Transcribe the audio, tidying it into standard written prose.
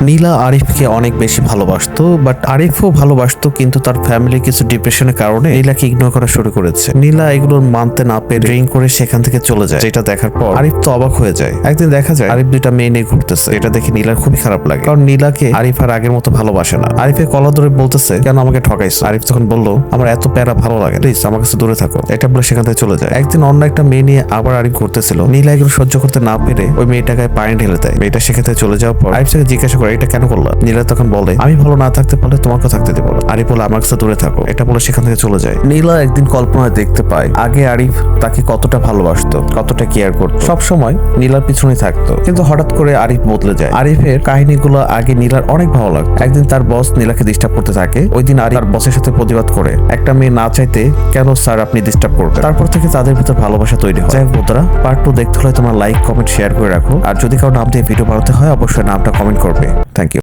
নীলা আরিফকে অনেক বেশি ভালোবাসতো, বাট আরিফও ভালোবাসতো, কিন্তু তার ফ্যামিলি কিছু ডিপ্রেশনের কারণে নীলাকে ইগনোর করা শুরু করেছে। নীলা এগুলো মানতে না পেরে ড্রিঙ্ক করে সেখান থেকে চলে যায়, যেটা দেখার পর আরিফ তো অবাক হয়ে যায়। একদিন দেখা যায় আরিফ দুইটা মেয়ে নিয়ে ঘুরতেছে, এটা দেখে নীলার খুবই খারাপ লাগে, কারণ নীলাকে আরিফ আর আগের মতো ভালোবাসে না। আরিফের কলা ধরে বলতেছে, কেন আমাকে ঠকাইছো? আরিফ তখন বললো, আমার এত প্যারা ভালো লাগে, প্লিজ আমার কাছে দূরে থাকো। এটা বলে সেখান থেকে চলে যায়। একদিন অন্য একটা মেয়ে নিয়ে আবার আরিফ ঘুরতেছিল, নীলা এগুলো সহ্য করতে না পেরে ওই মেয়েটাকে পানি ঢেলে দেয়। মেয়েটা সেখান থেকে চলে যাওয়ার পর আরিফ থেকে জিজ্ঞাসা করে, এটা কেন করলা? নীলা তখন বলে, আমি ভালো না থাকতে পারলে তোমাকে থাকতে দেবো না। আরিফ বলে, আমার কাছে দূরে থাকো। এটা বলে সেখান থেকে চলে যায়। নীলা একদিন কল্পনায় দেখতে পায় আগে আরিফ তাকে কতটা ভালোবাসতো, কতটা কেয়ার করতো, সবসময় নীলার পিছনে থাকতো। কিন্তু হঠাৎ করে আরিফ বদলে যায়। আরিফের কাহিনীগুলো আগে নীলার অনেক ভালো লাগতো। একদিন তার বস নীলাকে ডিস্টার্ব করতে থাকে। ওই দিন আরিফ তার বসের সাথে প্রতিবাদ করে, একটা মেয়ে না চাইতে কেন স্যার আপনি ডিস্টার্ব করবেন। তারপর থেকে তাদের ভিতর ভালোবাসা তৈরি হয়। যাই হোক বন্ধুরা, পার্ট 2 দেখতে হলে তোমার লাইক কমেন্ট শেয়ার করে রাখো। আর যদি কারো নাম দিয়ে ভিডিও বানাতে হয় অবশ্যই নামটা কমেন্ট করবে। Thank you.